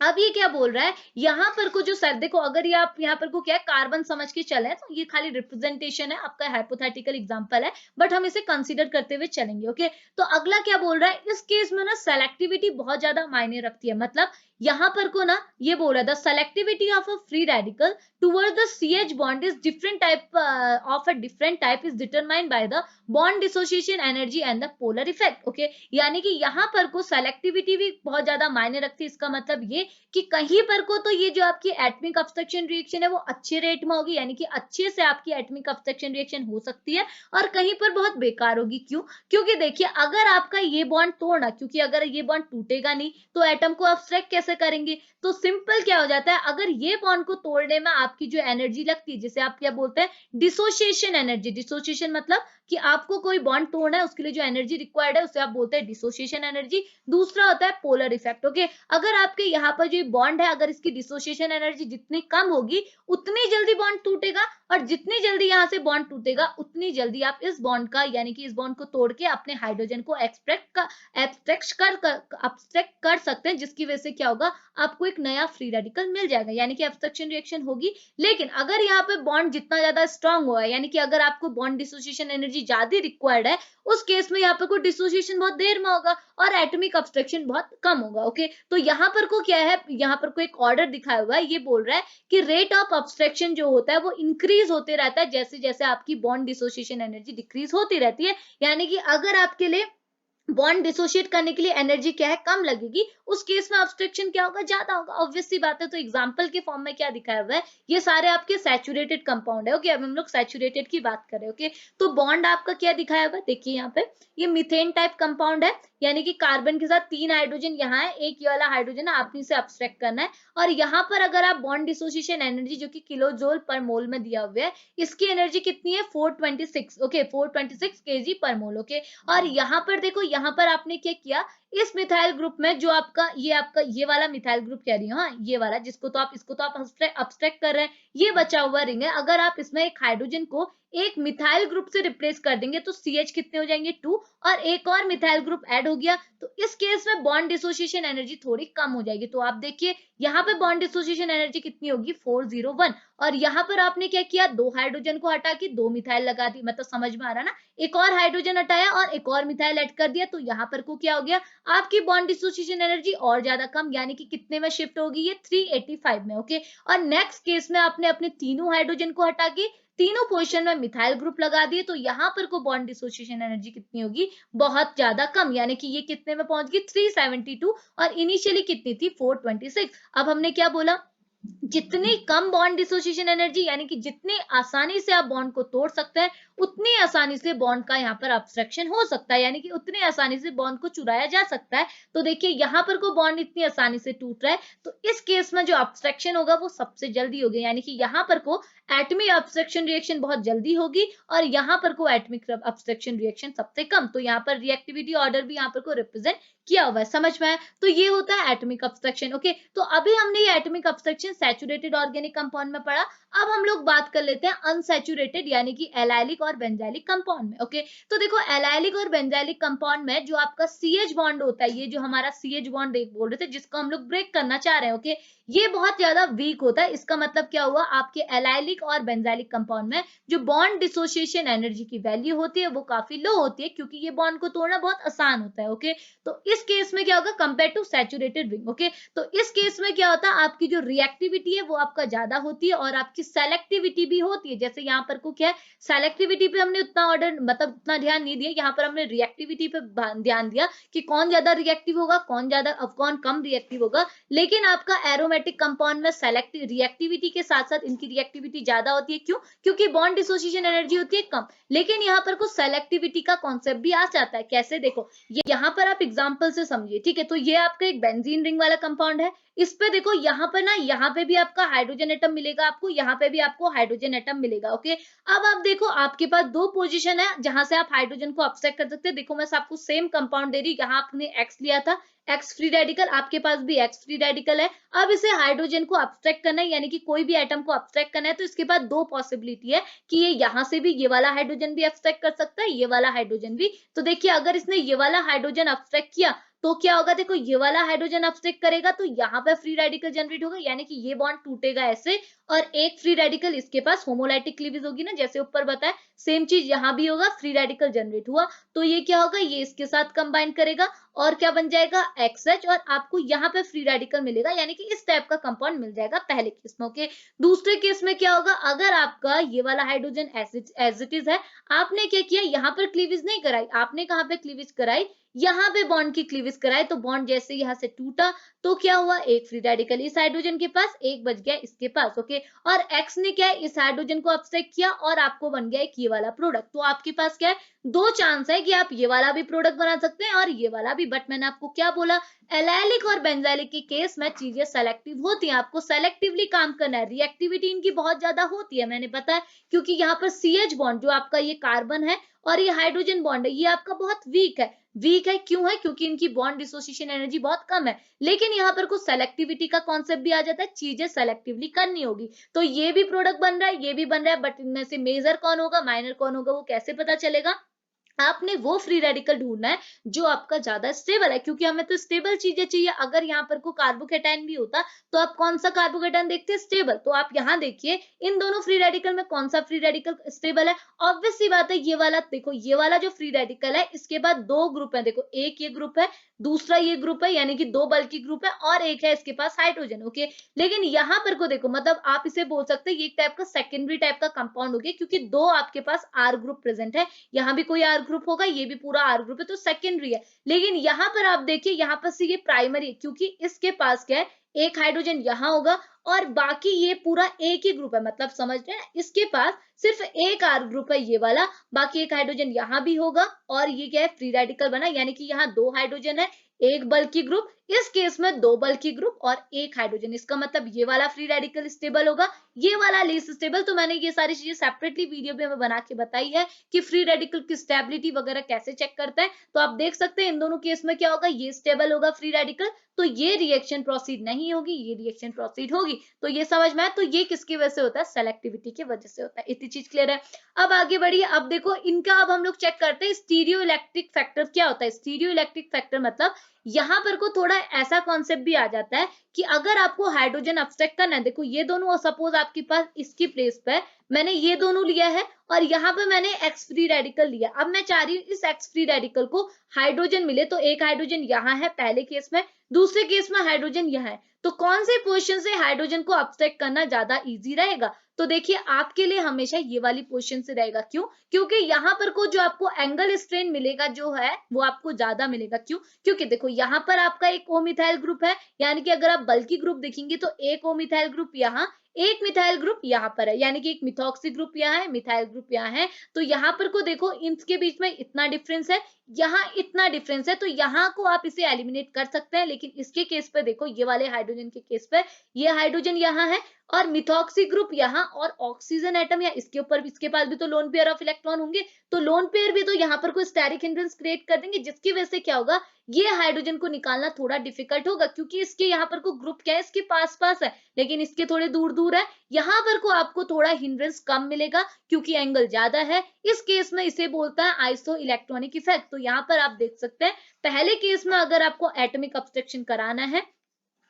अब ये क्या बोल रहा है, यहाँ पर को जो सर देखो, अगर ये आप यहाँ पर को क्या है, कार्बन समझ के चले तो ये खाली रिप्रेजेंटेशन है, आपका हाइपोथेटिकल एग्जांपल है, बट हम इसे कंसीडर करते हुए चलेंगे। ओके, तो अगला क्या बोल रहा है, इस केस में ना सेलेक्टिविटी बहुत ज्यादा मायने रखती है। मतलब यहाँ पर को ना ये बोल रहा था selectivity of a free radical towards the CH bond is different type of a different type is determined by the bond dissociation energy and the polar effect. Okay, यानी कि यहाँ पर को सेलेक्टिविटी भी बहुत ज्यादा मायने रखती है। इसका मतलब ये कि कहीं पर को तो ये जो आपकी एटमिक ऑब्स्ट्रक्शन रिएक्शन है वो अच्छे रेट में होगी, यानी कि अच्छे से आपकी एटमिक ऑब्स्ट्रक्शन रिएक्शन हो सकती है, और कहीं पर बहुत बेकार होगी। क्यों? क्योंकि देखिए अगर आपका ये बॉन्ड तोड़ना, क्योंकि अगर ये बॉन्ड टूटेगा नहीं तो एटम को ऑब्स्ट्रैक्ट कैसे करेंगे, तो सिंपल क्या हो जाता है, अगर ये बॉन्ड को तोड़ने में आपकी जो एनर्जी लगती है, जिसे आप क्या बोलते हैं, डिसोसिएशन एनर्जी। डिसोसिएशन मतलब कि आपको कोई बॉन्ड तोड़ना है, उसके लिए जो एनर्जी रिक्वायर्ड है उसे आप बोलते हैं डिसोसिएशन एनर्जी। दूसरा होता है पोलर इफेक्ट। ओके, अगर आपके यहाँ पर जो बॉन्ड है, अगर इसकी डिसोसिएशन एनर्जी जितनी कम होगी उतनी जल्दी बॉन्ड टूटेगा, और जितनी जल्दी यहाँ से बॉन्ड टूटेगा उतनी जल्दी आप इस बॉन्ड का, यानी कि इस बॉन्ड को तोड़ के अपने हाइड्रोजन को एब्स्ट्रैक्ट कर सकते हैं, जिसकी वजह से क्या होगा, आपको एक नया फ्री रेडिकल मिल जाएगा, यानी कि एब्स्ट्रक्शन रिएक्शन होगी। लेकिन अगर यहाँ पे बॉन्ड जितना ज्यादा स्ट्रांग हुआ है, यानी कि अगर आपको बॉन्ड डिसोसिएशन एनर्जी ज्यादा रिक्वायर्ड है, उस केस में यहाँ पर कोई डिसोसिएशन बहुत देर में होगा और एटॉमिक ऑब्स्ट्रक्शन बहुत कम होगा। ओके, तो यहाँ पर को क्या है, यहाँ पर को एक ऑर्डर दिखाया हुआ है, ये बोल रहा है कि रेट ऑफ ऑब्स्ट्रक्शन जो होता है वो इंक्रीज होते रहता है जैसे जैसे आपकी बॉन्ड डिसोसिएशन एनर्जी डिक्रीज होती रहती है। यानी कि अगर आपके लिए बॉन्ड डिसोशिएट करने के लिए एनर्जी क्या है, कम लगेगी, उस केस में ऑब्स्ट्रक्शन क्या होगा, ज्यादा होगा। ऑब्वियस सी बात है। तो एग्जांपल के फॉर्म में क्या दिखाया हुआ है, ये सारे आपके सैचुरेटेड कंपाउंड है। ओके, अब हम लोग सैचुरेटेड की बात करें। ओके, तो बॉन्ड आपका क्या दिखाया हुआ है, देखिए यहाँ पे ये मीथेन टाइप कंपाउंड है, यानी कि कार्बन के साथ 3 हाइड्रोजन यहाँ है, एक ये वाला हाइड्रोजन आपने इसे अब्स्ट्रैक्ट करना है, और यहाँ पर अगर आप बॉन्ड डिसोसिएशन एनर्जी जो कि किलो जूल पर मोल में दिया हुआ है, इसकी एनर्जी कितनी है 426। ओके, 426 केजी पर मोल। ओके, और यहाँ पर देखो, यहाँ पर आपने क्या किया, इस मिथाइल ग्रुप में जो आपका ये वाला मिथाइल ग्रुप कह रही हूँ, हाँ ये वाला, जिसको तो आप इसको तो आप अब्स्ट्रैक्ट कर रहे हैं, ये बचा हुआ रिंग है, अगर आप इसमें एक हाइड्रोजन को एक मिथाइल ग्रुप से रिप्लेस कर देंगे तो CH कितने हो जाएंगे 2, और एक और मिथाइल ग्रुप ऐड हो गया, तो इस केस में बॉन्ड डिसोसिएशन एनर्जी थोड़ी कम हो जाएगी। तो आप देखिए यहाँ पे बॉन्ड डिसोसिएशन एनर्जी कितनी होगी 401, और यहाँ पर आपने क्या किया, 2 हाइड्रोजन को हटा के 2 मिथाइल लगा दी, मतलब समझ में आ रहा ना, एक और हाइड्रोजन हटाया और एक और मिथाइल ऐड कर दिया, तो यहाँ पर को क्या हो गया, आपकी बॉन्ड डिसोसिएशन एनर्जी और ज्यादा कम, यानी कि कितने में शिफ्ट होगी, ये 385 में। ओके, और नेक्स्ट केस में आपने अपने तीनों हाइड्रोजन को हटा के तीनों पोजीशन में मिथाइल ग्रुप लगा दिए, तो यहाँ पर को बॉन्ड डिसोसिएशन एनर्जी कितनी होगी, बहुत ज्यादा कम, यानी कि ये कितने में पहुंच गई 372, और इनिशियली कितनी थी 426। अब हमने क्या बोला, जितनी कम बॉन्ड डिसोसिएशन एनर्जी, यानी कि जितनी आसानी से आप बॉन्ड को तोड़ सकते हैं, उतनी आसानी से बॉन्ड का यहाँ पर ऑब्स्ट्रक्शन हो सकता है, यानी कि उतनी आसानी से बॉन्ड को चुराया जा सकता है। तो देखिए यहाँ पर को बॉन्ड इतनी आसानी से टूट रहा है, तो इस केस में जो ऑब्स्ट्रक्शन होगा वो सबसे जल्दी होगी, यानी कि यहाँ पर को एटमिक ऑब्स्ट्रक्शन रिएक्शन बहुत जल्दी होगी, और यहाँ पर को एटमिक ऑब्स्ट्रक्शन रिएक्शन सबसे कम। तो यहाँ पर रिएक्टिविटी ऑर्डर भी यहाँ पर को रिप्रेजेंट किया हुआ है, समझ में आया? तो ये होता है एटमिक ऑब्स्ट्रक्शन। ओके, तो अभी हमने ये atomic obstruction saturated organic compound में पढ़ा। अब हम लोग बात कर लेते हैं अनसैचुरेटेड, यानी कि एलाइलिक और बेंजाइलिक कंपाउंड में। ओके, तो देखो एलाइलिक और बेंजाइलिक कंपाउंड में जो आपका CH बॉन्ड होता है, ये जो हमारा CH बॉन्ड एक बोल रहे थे जिसको हम लोग ब्रेक करना चाह रहे हैं, ओके, ये बहुत ज्यादा वीक होता है। इसका मतलब क्या हुआ, आपके एलाइलिक और बेंजाइलिक कंपाउंड में जो बॉन्ड डिसोसिएशन एनर्जी की वैल्यू होती है वो काफी लो होती है, क्योंकि ये बॉन्ड को तोड़ना बहुत आसान होता है। ओके, तो इस केस में क्या होगा, compare to saturated ring. Okay, तो इस केस में क्या होता है, आपकी जो रिएक्टिविटी है वो आपका ज्यादा होती है, और आपकी सेलेक्टिविटी भी होती है। जैसे यहाँ पर को क्या है, सेलेक्टिविटी पे हमने उतना ऑर्डर, मतलब उतना ध्यान नहीं दिया, यहाँ पर हमने रिएक्टिविटी पे ध्यान दिया कि कौन ज्यादा रिएक्टिव होगा, कौन ज्यादा, अब कौन कम रिएक्टिव होगा। लेकिन आपका एरोमेटिक कंपाउंड में सेलेक्टिव रिएक्टिविटी के साथ साथ इनकी रिएक्टिविटी ज्यादा होती है। क्यों? क्योंकि बॉन्ड डिसोसिएशन एनर्जी होती है कम, लेकिन यहाँ पर कुछ सेलेक्टिविटी का कॉन्सेप्ट भी आ जाता है। कैसे, देखो ये यहाँ पर आप एग्जांपल से समझिए, ठीक है? तो ये आपका एक बेंजीन रिंग वाला कंपाउंड है, इस पे देखो यहाँ पर ना, यहाँ पे भी आपका हाइड्रोजन एटम मिलेगा आपको, यहाँ पे भी आपको हाइड्रोजन एटम मिलेगा। ओके, अब आप देखो आपके पास 2 पोजीशन है जहां से आप हाइड्रोजन को ऑब्स्ट्रैक्ट कर सकते हैं। देखो मैं आपको सेम कंपाउंड दे रही, यहाँ आपने X लिया था, X फ्री रेडिकल, आपके पास भी X फ्री रेडिकल है। अब इसे हाइड्रोजन को ऑब्स्ट्रैक्ट करना है, यानी कि कोई भी एटम को ऑब्स्ट्रैक्ट करना है, तो इसके पास 2 पॉसिबिलिटी है कि ये यहाँ से भी ये वाला हाइड्रोजन भी ऑब्स्ट्रैक्ट कर सकता है, ये वाला हाइड्रोजन भी। तो देखिए अगर इसने ये वाला हाइड्रोजन ऑब्स्ट्रैक्ट किया तो क्या होगा, देखो ये वाला हाइड्रोजन ऑब्स्ट्रैक्ट करेगा तो यहाँ पे फ्री रेडिकल जनरेट होगा, यानी कि ये बॉन्ड टूटेगा ऐसे, और एक फ्री रेडिकल इसके पास होमोलाइटिक क्लीवेज होगी ना, जैसे ऊपर बताया, सेम चीज यहाँ भी होगा, फ्री रेडिकल जनरेट हुआ, तो ये क्या होगा, ये इसके साथ कंबाइन करेगा, और क्या बन जाएगा XH, और आपको यहाँ पे फ्री रेडिकल मिलेगा, यानी कि इस टाइप का कंपाउंड मिल जाएगा पहले केस में। ओके, दूसरे केस में क्या होगा, अगर आपका ये वाला हाइड्रोजन एज इट इज है, आपने क्या किया, यहाँ पर क्लीवेज नहीं कराई, आपने कहाँ पे क्लीवेज कराई, यहाँ पे बॉन्ड की क्लीवेज कराई, तो बॉन्ड जैसे यहाँ से टूटा तो क्या हुआ, एक फ्री रेडिकल इस हाइड्रोजन के पास, एक बच गया इसके पास। ओके, और एक्स ने क्या है, इस हाइड्रोजन को अपसेट किया और आपको बन गया एक ये वाला प्रोडक्ट। तो आपके पास क्या है, दो चांस है कि आप ये वाला भी प्रोडक्ट बना सकते हैं और ये वाला भी, बट मैंने आपको क्या बोला, एलाइलिक और बेंजाइलिक के केस में चीजें सेलेक्टिव होती हैं, आपको सेलेक्टिवली काम करना है, रिएक्टिविटी इनकी बहुत ज्यादा होती है, मैंने पता है, क्योंकि यहाँ पर CH बॉन्ड जो आपका ये कार्बन है और ये हाइड्रोजन बॉन्ड है, ये आपका बहुत वीक है। वीक है क्यों है, क्योंकि इनकी बॉन्ड डिसोसिएशन एनर्जी बहुत कम है, लेकिन यहाँ पर कुछ सेलेक्टिविटी का कॉन्सेप्ट भी आ जाता है, चीजें सेलेक्टिवली करनी होगी। तो ये भी प्रोडक्ट बन रहा है, ये भी बन रहा है, बट इनमें से मेजर कौन होगा, माइनर कौन होगा, वो कैसे पता चलेगा, आपने वो फ्री रेडिकल ढूंढना है जो आपका ज्यादा स्टेबल है, क्योंकि हमें तो स्टेबल चीजें चाहिए। अगर यहाँ पर कोई कार्बोकेटाइन भी होता तो आप कौन सा कार्बोकेटाइन देखते हैं, स्टेबल। तो आप यहाँ देखिए इन दोनों फ्री रेडिकल में कौन सा फ्री रेडिकल स्टेबल है, ऑब्वियस सी बात है ये वाला। देखो ये वाला जो फ्री रेडिकल है, इसके बाद दो ग्रुप है, देखो एक ये ग्रुप है, दूसरा ये ग्रुप है, यानी कि दो बल्कि ग्रुप है, और एक है इसके पास हाइड्रोजन। ओके, लेकिन यहाँ पर को देखो, मतलब आप इसे बोल सकते हैं ये एक टाइप का सेकेंडरी टाइप का कंपाउंड हो गया, क्योंकि दो आपके पास आर ग्रुप प्रेजेंट है, यहाँ भी कोई आर ग्रुप होगा, ये भी पूरा आर ग्रुप है, तो सेकेंडरी है। लेकिन यहाँ पर आप देखिए, यहाँ पर से ये प्राइमरी है, क्योंकि इसके पास क्या है, एक हाइड्रोजन यहाँ होगा और बाकी ये पूरा एक ही ग्रुप है, मतलब समझ रहे हैं, इसके पास सिर्फ एक आर ग्रुप है ये वाला, बाकी एक हाइड्रोजन यहाँ भी होगा, और ये क्या है, फ्री रेडिकल बना, यानी कि यहाँ दो हाइड्रोजन है, एक बल्कि ग्रुप, इस केस में दो बल्कि ग्रुप और एक हाइड्रोजन, इसका मतलब ये वाला फ्री रेडिकल स्टेबल होगा, ये वाला लेस स्टेबल। तो मैंने ये सारी चीजें सेपरेटली वीडियो में बना के बताई है कि फ्री रेडिकल की स्टेबिलिटी वगैरह कैसे चेक करते हैं। तो आप देख सकते हैं इन दोनों केस में क्या होगा, ये स्टेबल होगा फ्री रेडिकल, तो ये रिएक्शन प्रोसीड नहीं होगी, ये रिएक्शन प्रोसीड होगी। तो ये समझ में आया, तो ये किसकी वजह से होता है, सेलेक्टिविटी की वजह से होता है। इतनी चीज क्लियर है। अब आगे बढ़िए, अब देखो इनका, अब हम लोग चेक करते हैं स्टीरियो इलेक्ट्रिक फैक्टर क्या होता है। स्टीरियो इलेक्ट्रिक फैक्टर मतलब यहाँ पर को थोड़ा ऐसा कॉन्सेप्ट भी आ जाता है कि अगर आपको हाइड्रोजन अब्स्ट्रैक्ट करना है, देखो ये दोनों, सपोज आपके पास इसकी प्लेस पे मैंने ये दोनों लिया है और यहाँ पे मैंने एक्स फ्री रेडिकल लिया, अब मैं चाह रही हूँ इस एक्स फ्री रेडिकल को हाइड्रोजन मिले, तो एक हाइड्रोजन यहाँ है पहले केस में, दूसरे केस में हाइड्रोजन यहाँ है, तो कौन से पोजीशन से हाइड्रोजन को अब्स्ट्रैक्ट करना ज्यादा इजी रहेगा, तो देखिए आपके लिए हमेशा ये वाली पोजीशन से रहेगा। क्यों, क्योंकि यहाँ पर को जो आपको एंगल स्ट्रेन मिलेगा जो है वो आपको ज्यादा मिलेगा। क्यों, क्योंकि देखो यहाँ पर आपका एक ओ मिथाइल ग्रुप है, यानी कि अगर आप बल्कि ग्रुप देखेंगे तो एक ओ मिथाइल ग्रुप यहाँ, एक मिथाइल ग्रुप यहाँ पर है, यानी कि एक मिथॉक्सी ग्रुप यहाँ है, मिथाइल ग्रुप यहाँ है, तो यहाँ पर को देखो इनके बीच में इतना डिफरेंस है, यहाँ इतना डिफरेंस है, तो यहाँ को आप इसे एलिमिनेट कर सकते हैं। लेकिन इसके केस पे देखो, ये वाले हाइड्रोजन के केस पे ये हाइड्रोजन यहाँ है और मिथॉक्सी ग्रुप यहाँ, और ऑक्सीजन एटम या इसके ऊपर, इसके पास भी तो लोन पेयर ऑफ इलेक्ट्रॉन होंगे, तो लोन पेयर भी तो यहाँ पर कोई स्टेरिक हिंड्रेंस क्रिएट कर देंगे, जिसकी वजह से क्या होगा, ये हाइड्रोजन को निकालना थोड़ा डिफिकल्ट होगा, क्योंकि इसके यहाँ पर को ग्रुप क्या है, इसके पास पास है, लेकिन इसके थोड़े दूर दूर है, यहाँ पर को आपको थोड़ा हिंड्रेंस कम मिलेगा क्योंकि एंगल ज्यादा है। इस केस में इसे बोलता है आइसो इलेक्ट्रॉनिक इफेक्ट। तो यहाँ पर आप देख सकते हैं पहले केस में अगर आपको एटॉमिक अब्स्ट्रक्शन कराना है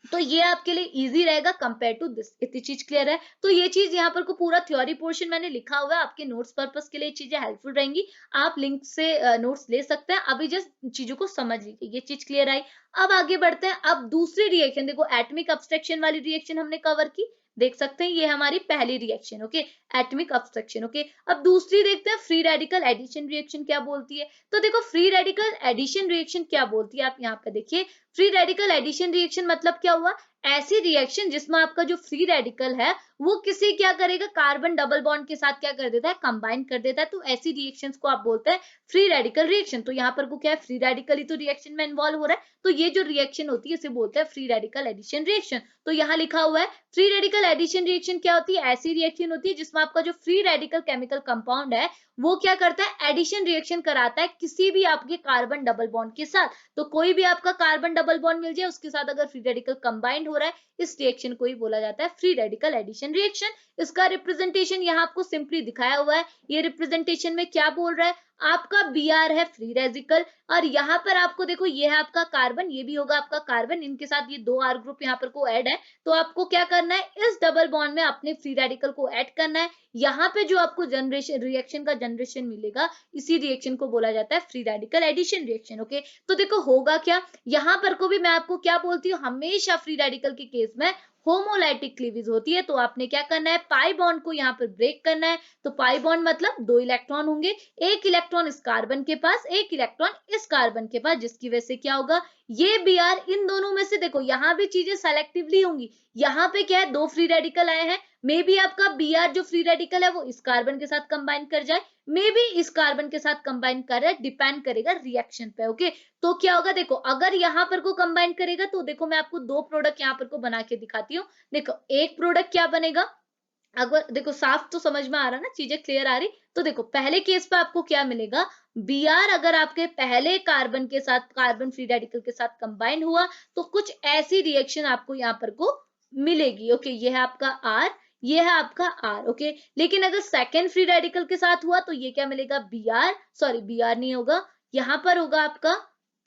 तो ये आपके लिए इजी रहेगा कंपेयर टू दिस। इतनी चीज क्लियर है। तो ये चीज यहाँ पर को पूरा थ्योरी पोर्शन मैंने लिखा हुआ है, आपके नोट्स पर्पस के लिए चीजें हेल्पफुल रहेंगी, आप लिंक से नोट्स ले सकते हैं। अभी जस्ट चीजों को समझ लीजिए, ये चीज क्लियर आई। अब आगे बढ़ते हैं। अब दूसरी रिएक्शन देखो, एटॉमिक अब्स्ट्रक्शन वाली रिएक्शन हमने कवर की, देख सकते हैं ये हमारी पहली reaction, okay, atomic abstraction, okay. अब दूसरी देखते हैं फ्री रेडिकल एडिशन रिएक्शन क्या बोलती है। तो देखो फ्री रेडिकल एडिशन रिएक्शन क्या बोलती है, आप यहाँ पे देखिए, फ्री रेडिकल एडिशन रिएक्शन मतलब क्या हुआ, ऐसी रिएक्शन जिसमें आपका जो फ्री रेडिकल है वो किसी क्या करेगा, कार्बन डबल बॉन्ड के साथ क्या कर देता है, कंबाइन कर देता है, तो ऐसी रिएक्शंस को आप बोलते हैं फ्री रेडिकल रिएक्शन। तो यहाँ पर को क्या है, फ्री रेडिकल ही तो रिएक्शन में इन्वॉल्व हो रहा है, तो ये जो रिएक्शन होती है इसे बोलते हैं फ्री रेडिकल एडिशन रिएक्शन। तो यहाँ लिखा हुआ है फ्री रेडिकल एडिशन रिएक्शन क्या होती है, ऐसी रिएक्शन होती है जिसमें आपका जो फ्री रेडिकल केमिकल कंपाउंड है वो क्या करता है, एडिशन रिएक्शन कराता है किसी भी आपके कार्बन डबल बॉन्ड के साथ। तो कोई भी आपका कार्बन डबल बॉन्ड मिल जाए उसके साथ अगर फ्री रेडिकल कंबाइंड हो रहा है, इस रिएक्शन को ही बोला जाता है फ्री रेडिकल एडिशन रिएक्शन। इसका रिप्रेजेंटेशन यहाँ आपको सिंपली दिखाया हुआ है। ये रिप्रेजेंटेशन में क्या बोल रहा है, आपका Br है फ्री रेडिकल, और यहाँ पर आपको देखो ये है आपका कार्बन, ये भी होगा आपका कार्बन, इनके साथ ये 2 R ग्रुप यहाँ पर को ऐड है। तो आपको क्या करना है, इस डबल बॉन्ड में अपने फ्री रेडिकल को ऐड करना है। यहाँ पे जो आपको जनरेशन रिएक्शन का जनरेशन मिलेगा, इसी रिएक्शन को बोला जाता है free radical addition reaction. Okay, तो देखो होगा क्या, यहाँ पर को भी मैं आपको क्या बोलती हूँ, हमेशा फ्री रेडिकल के केस में होमोलाइटिक क्लीवेज होती है। तो आपने क्या करना है, पाई बॉन्ड को यहाँ पर ब्रेक करना है। तो पाई बॉन्ड मतलब 2 इलेक्ट्रॉन होंगे, एक इलेक्ट्रॉन इस कार्बन के पास, एक इलेक्ट्रॉन इस कार्बन के पास, जिसकी वजह से क्या होगा, ये Br इन दोनों में से देखो यहाँ भी चीजें सेलेक्टिवली होंगी। यहाँ पे क्या है, 2 फ्री रेडिकल आए हैं, मे बी आपका Br जो फ्री रेडिकल है वो इस कार्बन के साथ कंबाइन कर जाए, मे बी इस कार्बन के साथ कंबाइन कर रहा है, डिपेंड करेगा रिएक्शन पे। ओके, तो क्या होगा, देखो अगर यहाँ पर को कंबाइन करेगा तो देखो मैं आपको 2 प्रोडक्ट यहाँ पर को बना के दिखाती हूँ। देखो एक प्रोडक्ट क्या बनेगा, अगर देखो साफ तो समझ में आ रहा ना, चीजें क्लियर आ रही। तो देखो पहले केस पे आपको क्या मिलेगा, Br अगर आपके पहले कार्बन के साथ, कार्बन फ्री रेडिकल के साथ कंबाइन हुआ तो कुछ ऐसी रिएक्शन आपको यहाँ पर को मिलेगी। ओके, ये है आपका R, ये है आपका R। ओके, लेकिन अगर सेकेंड फ्री रेडिकल के साथ हुआ तो ये क्या मिलेगा, Br नहीं होगा, यहाँ पर होगा आपका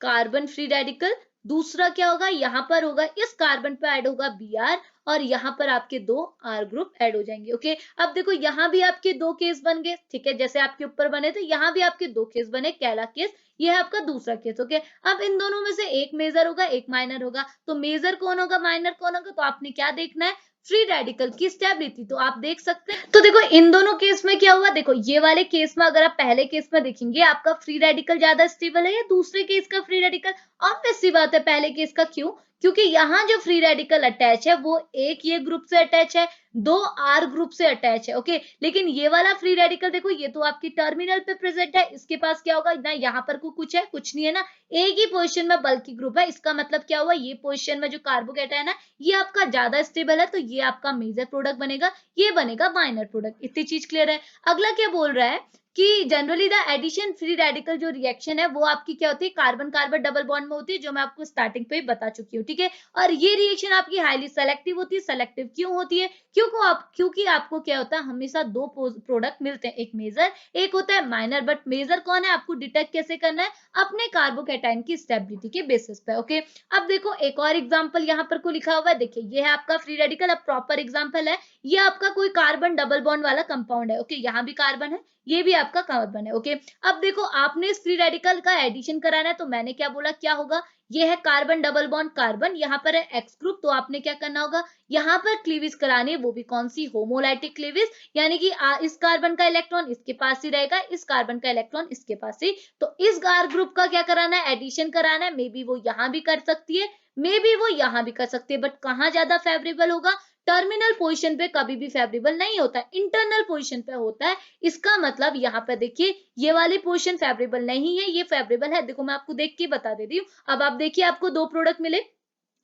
कार्बन फ्री रेडिकल, दूसरा क्या होगा, यहाँ पर होगा इस कार्बन पे ऐड होगा Br, और यहाँ पर आपके 2 R ग्रुप ऐड हो जाएंगे। ओके, अब देखो यहाँ भी आपके 2 केस बन गए, ठीक है, जैसे आपके ऊपर बने थे यहाँ भी आपके 2 केस बने, कैला केस, ये है आपका दूसरा केस। ओके, अब इन दोनों में से एक मेजर होगा, एक माइनर होगा, तो मेजर कौन होगा, माइनर कौन होगा, तो आपने क्या देखना है, फ्री रेडिकल की स्टेबिलिटी। तो आप देख सकते हैं, तो देखो इन दोनों केस में क्या हुआ, देखो ये वाले केस में अगर आप पहले केस में देखेंगे आपका फ्री रेडिकल ज्यादा स्टेबल है या दूसरे केस का फ्री रेडिकल, ऑब्वियस सी बात है पहले केस का। क्यों, क्योंकि यहाँ जो फ्री रेडिकल अटैच है वो एक ये ग्रुप से अटैच है, 2 R ग्रुप से अटैच है। ओके, लेकिन ये वाला फ्री रेडिकल देखो ये तो आपकी टर्मिनल पे प्रेजेंट है, इसके पास क्या होगा ना, यहाँ पर को कुछ है, कुछ नहीं है ना, एक ही पोजीशन में बल्कि ग्रुप है, इसका मतलब क्या हुआ, ये पोजीशन में जो कार्बोकेटायन है ना ये आपका ज्यादा स्टेबल है, तो ये आपका मेजर प्रोडक्ट बनेगा, ये बनेगा माइनर प्रोडक्ट। इतनी चीज क्लियर है। अगला क्या बोल रहा है कि generally the addition free radical जो रिएक्शन है वो आपकी क्या होती है, कार्बन कार्बन डबल बॉन्ड में होती है, जो मैं आपको स्टार्टिंग पे ही बता चुकी हूँ। ठीक है, और ये रिएक्शन आपकी हाईली सेलेक्टिव होती है। सेलेक्टिव क्यों होती है, क्योंकि आपको क्या होता है, हमेशा 2 प्रोडक्ट मिलते हैं, एक मेजर एक होता है माइनर। बट मेजर कौन है, आपको डिटेक्ट कैसे करना है, अपने कार्बोकेटाइन की स्टेबिलिटी के बेसिस पे। ओके, अब देखो एक और एग्जांपल यहाँ पर को लिखा हुआ है, देखिए ये है आपका फ्री रेडिकल। अब प्रॉपर एग्जांपल है, ये आपका कोई कार्बन डबल बॉन्ड वाला कंपाउंड है। ओके, यहाँ भी कार्बन है, ये भी आपका कार्बन है। ओके, अब देखो आपने इस फ्री रेडिकल का एडिशन कराना है, तो मैंने क्या बोला, क्या होगा, ये है कार्बन डबल बॉन्ड कार्बन, यहाँ पर है एक्स ग्रुप, तो आपने क्या करना होगा, यहाँ पर क्लीवेज करानी है, वो भी कौन सी, होमोलाइटिक क्लीवेज, यानी कि इस कार्बन का इलेक्ट्रॉन इसके पास ही रहेगा, इस कार्बन का इलेक्ट्रॉन इसके पास ही। तो इस R ग्रुप का क्या कराना है, एडिशन कराना है। मे बी वो यहाँ भी कर सकती है, मे बी वो यहाँ भी कर सकती है, बट कहाँ ज्यादा फेवरेबल होगा, टर्मिनल पोजीशन पे कभी भी फेवरेबल नहीं होता है, इंटरनल पोजीशन पे होता है। इसका मतलब यहाँ पे देखिए ये वाली पोजीशन फेवरेबल नहीं है, ये फेवरेबल है। देखो मैं आपको देख के बता देती हूँ। अब आप देखिए आपको 2 प्रोडक्ट मिले,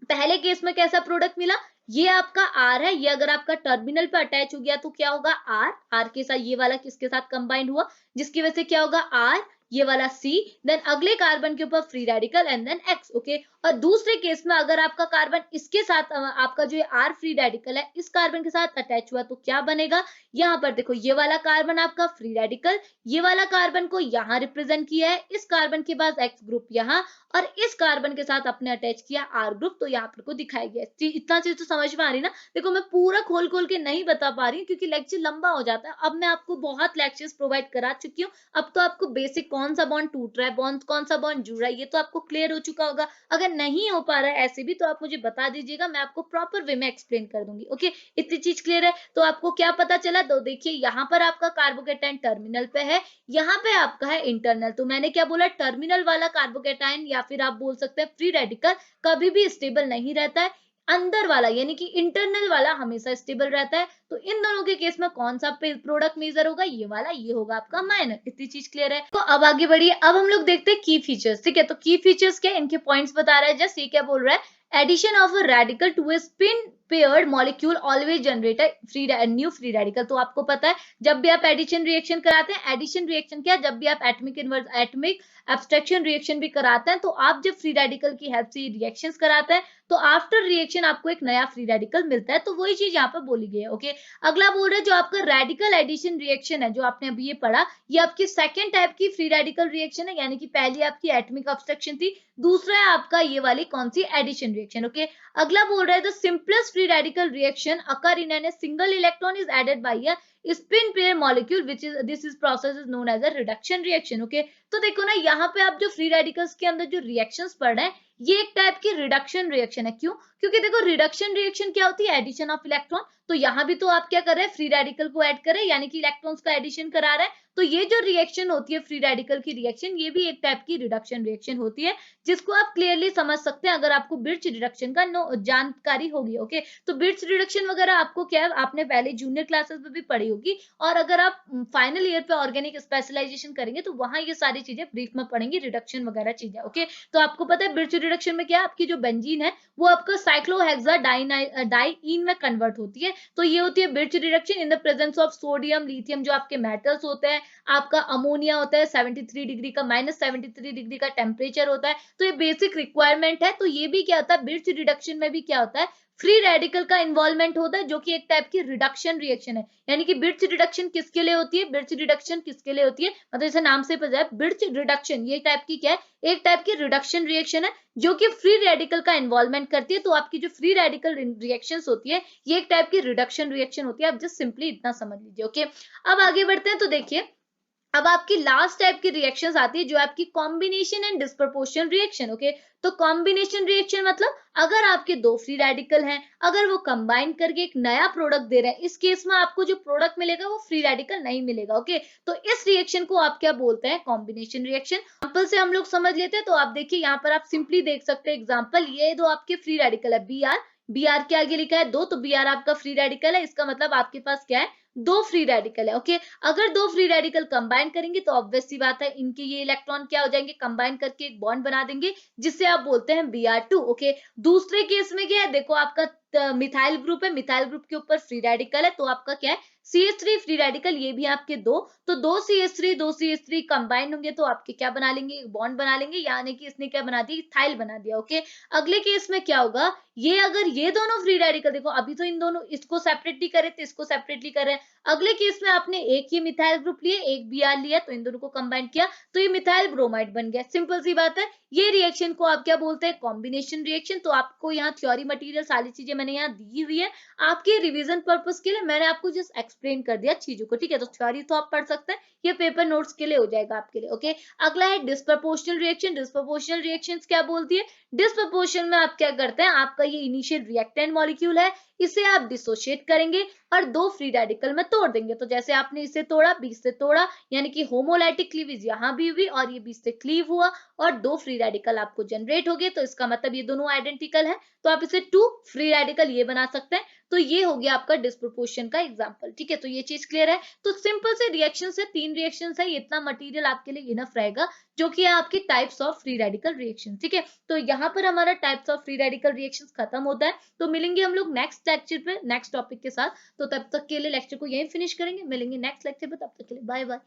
पहले केस में कैसा प्रोडक्ट मिला, ये आपका R है, ये अगर आपका टर्मिनल पे अटैच हो गया तो क्या होगा, R के साथ ये वाला किसके साथ कंबाइंड हुआ, जिसकी वजह से क्या होगा, R, ये वाला C, देन अगले कार्बन के ऊपर free radical and then X। Okay, और दूसरे केस में अगर आपका कार्बन इसके साथ आपका जो R फ्री रेडिकल है इस कार्बन के साथ अटैच हुआ तो क्या बनेगा, यहाँ पर देखो ये वाला कार्बन आपका फ्री रेडिकल, ये वाला कार्बन को यहाँ रिप्रेजेंट किया है, इस कार्बन के पास X ग्रुप यहाँ, और इस कार्बन के साथ अपने अटैच किया R ग्रुप, तो यहाँ पर को दिखाया गया। इतना चीज तो समझ में आ रही ना। देखो मैं पूरा खोल खोल के नहीं बता पा रही हूँ क्योंकि लेक्चर लंबा हो जाता है। अब मैं आपको बहुत लेक्चर्स प्रोवाइड करा चुकी हूँ, अब तो आपको बेसिक कौन सा बॉन्ड टूट रहा है, बॉन्ड कौन सा बॉन्ड जुड़ रहा है, ये तो आपको क्लियर हो चुका होगा। अगर नहीं हो पा रहा है ऐसे भी तो आप मुझे बता दीजिएगा, मैं आपको प्रॉपर वे में एक्सप्लेन कर दूंगी। ओके, इतनी चीज क्लियर है। तो आपको क्या पता चला, तो देखिए यहाँ पर आपका कार्बोकेटाइन टर्मिनल पे है, यहाँ पे आपका है इंटरनल। तो मैंने क्या बोला, टर्मिनल वाला कार्बोकेटाइन या फिर आप बोल सकते हैं फ्री रेडिकल कभी भी स्टेबल नहीं रहता है, अंदर वाला यानी कि इंटरनल वाला हमेशा स्टेबल रहता है। तो इन दोनों के केस में कौन सा प्रोडक्ट मेजर होगा, ये वाला, ये होगा आपका माइनर। इतनी चीज क्लियर है। तो अब आगे बढ़िए, अब हम लोग देखते हैं की फीचर्स। ठीक है, तो की फीचर्स क्या, इनके पॉइंट्स बता रहा है। जस्ट ये क्या बोल रहा है, addition of a radical to a spin paired molecule always generate a new free radical. तो आपको पता है जब भी आप एडिशन रिएक्शन कराते हैं, एडिशन रिएक्शन क्या, जब भी आप एटमिक एब्स्ट्रक्शन रिएक्शन भी कराते हैं, तो आप जब फ्री रेडिकल की हेल्प से रिएक्शंस कराते हैं, तो आफ्टर रिएक्शन आपको एक नया फ्री रेडिकल मिलता है। तो वही चीज यहाँ पर बोली गई है। ओके, अगला बोल रहा है जो आपका रेडिकल एडिशन रिएक्शन है, जो आपने अभी ये पढ़ा, ये आपकी सेकेंड टाइप की फ्री रेडिकल रिएक्शन है, यानी कि पहली आपकी एटमिक ऑब्स्ट्रक्शन थी, दूसरा है आपका ये वाली कौन सी, एडिशन रिएक्शन। ओके, अगला बोल रहा है the simplest free radical reaction occur in an a single electron is added by a spin pair molecule which is this is process is known as a reduction reaction. Okay, तो देखो ना यहाँ पे आप जो फ्री रेडिकल्स के अंदर जो रिएक्शंस पढ़ रहे हैं, ये एक टाइप की रिडक्शन रिएक्शन है। क्यों? क्योंकि देखो रिडक्शन रिएक्शन क्या होती है, एडिशन ऑफ इलेक्ट्रॉन। तो यहाँ भी तो आप क्या कर रहे हैं, फ्री रेडिकल को ऐड कर रहे हैं, यानी कि इलेक्ट्रॉन्स का एडिशन करा रहे हैं। तो ये जो रिएक्शन होती है फ्री रेडिकल की रिएक्शन, ये भी एक टाइप की रिडक्शन रिएक्शन होती है, जिसको आप क्लियरली समझ सकते हैं अगर आपको बिर्च रिडक्शन का जानकारी होगी। ओके, तो बिर्च रिडक्शन वगैरह आपको क्या है, आपने पहले जूनियर क्लासेस में भी पढ़ी होगी, और अगर आप फाइनल ईयर पे ऑर्गेनिक स्पेशलाइजेशन करेंगे तो वहां ये सारी चीजें ब्रीफ में पढ़ेंगे, रिडक्शन वगैरह चीजें। ओके, तो आपको पता है बिर्च रिडक्शन में क्या, आपकी जो बेंजीन है वो आपका साइक्लोहेक्सा डाइइन में कन्वर्ट होती है। तो ये होती है birch reduction in the presence of sodium, lithium, जो आपके मेटल्स होते हैं, आपका अमोनिया होता है 73 डिग्री का, -73 डिग्री का टेम्परेचर होता है। तो ये बेसिक रिक्वायरमेंट है। तो ये भी क्या होता है, बिर्च रिडक्शन में भी क्या होता है, फ्री रेडिकल का इन्वॉल्वमेंट होता है, जो कि एक टाइप की रिडक्शन रिएक्शन है। यानी कि बिर्च रिडक्शन किसके लिए होती है, बिर्च रिडक्शन किसके लिए होती है, मतलब जैसे नाम से पता है बिर्च रिडक्शन ये टाइप की क्या है, एक टाइप की रिडक्शन रिएक्शन है, जो कि फ्री रेडिकल का इन्वॉल्वमेंट करती है। तो आपकी जो फ्री रेडिकल रिएक्शंस होती है, ये एक टाइप की रिडक्शन रिएक्शन होती है। आप जस्ट सिंपली इतना समझ लीजिए। ओके, अब आगे बढ़ते हैं। तो देखिए अब आपकी लास्ट टाइप की रिएक्शंस आती है, जो आपकी कॉम्बिनेशन एंड डिस्प्रपोर्शनल रिएक्शन। ओके, तो कॉम्बिनेशन रिएक्शन मतलब अगर आपके दो फ्री रेडिकल हैं, अगर वो कंबाइन करके एक नया प्रोडक्ट दे रहे हैं, इस केस में आपको जो प्रोडक्ट मिलेगा वो फ्री रेडिकल नहीं मिलेगा। ओके, तो इस रिएक्शन को आप क्या बोलते हैं, कॉम्बिनेशन रिएक्शन। एग्जांपल से हम लोग समझ लेते हैं। तो आप देखिए यहाँ पर आप सिंपली देख सकते हैं एग्जांपल, ये दो आपके फ्री रेडिकल है, बी आर के आगे लिखा है दो, तो बी आर आपका फ्री रेडिकल है, इसका मतलब आपके पास क्या है, दो फ्री रेडिकल है। ओके, अगर दो फ्री रेडिकल कंबाइन करेंगे तो ऑब्वियस सी बात है इनके ये इलेक्ट्रॉन क्या हो जाएंगे, कंबाइन करके एक बॉन्ड बना देंगे, जिससे आप बोलते हैं Br2। ओके, दूसरे केस में क्या है, देखो आपका मिथाइल ग्रुप है, मिथाइल ग्रुप के ऊपर फ्री रेडिकल है, तो आपका क्या है, CH3 फ्री रेडिकल, ये भी आपके दो, तो दो CH3 कंबाइन होंगे तो आपके क्या बना लेंगे, एक बॉन्ड बना लेंगे, यानी कि इसने क्या बना दिया, इथाइल बना दिया। ओके, अगले केस में क्या होगा, ये अगर ये दोनों फ्री रेडिकल, देखो अभी तो इन दोनों इसको सेपरेटली करे थे, इसको सेपरेटली करे, अगले केस में आपने एक ही मिथाइल ग्रुप लिए, एक Br लिया, तो इन दोनों को कंबाइन किया, तो ये मिथाइल ब्रोमाइड बन गया। सिंपल सी बात है। ये रिएक्शन को आप क्या बोलते हैं, कॉम्बिनेशन रिएक्शन। तो आपको यहाँ थ्योरी मटेरियल सारी चीजें मैंने यहाँ दी हुई है, आपके रिवीजन पर्पस के लिए मैंने आपको जस्ट एक्सप्लेन कर दिया चीजों को। ठीक है, तो थ्योरी तो आप पढ़ सकते हैं, ये पेपर नोट्स के लिए हो जाएगा आपके लिए। ओके, अगला है डिस्प्रपोर्शनल रिएक्शन। डिस्प्रपोर्शनल रिएक्शंस क्या बोलती है, डिस्प्रपोर्शन में आप क्या करते हैं, आपका ये इनिशियल रिएक्टेंट मॉलिक्यूल है, इसे आप डिसोशिएट करेंगे और दो फ्री रेडिकल में तोड़ देंगे। तो जैसे आपने इसे तोड़ा, बीच से तोड़ा, यानी कि होमोलाइटिक क्लीवेज यहाँ भी हुई और ये बीच से क्लीव हुआ और दो फ्री रेडिकल आपको जनरेट हो गए। तो इसका मतलब ये दोनों आइडेंटिकल है, तो आप इसे टू फ्री रेडिकल ये बना सकते हैं। तो ये हो गया आपका डिस्प्रोपोर्शन का एग्जांपल। ठीक है, तो ये चीज क्लियर है। तो सिंपल से रिएक्शन से तीन रिएक्शन है, इतना मटेरियल आपके लिए इनफ रहेगा, जो कि है आपकी types of free radical reaction. ठीक है, तो यहाँ पर हमारा types of free radical reaction खत्म होता है। तो मिलेंगे हम लोग नेक्स्ट लेक्चर पे नेक्स्ट टॉपिक के साथ। तो तब तक के लिए लेक्चर को यहीं फिनिश करेंगे, मिलेंगे नेक्स्ट लेक्चर पे, तब तक के लिए बाय बाय।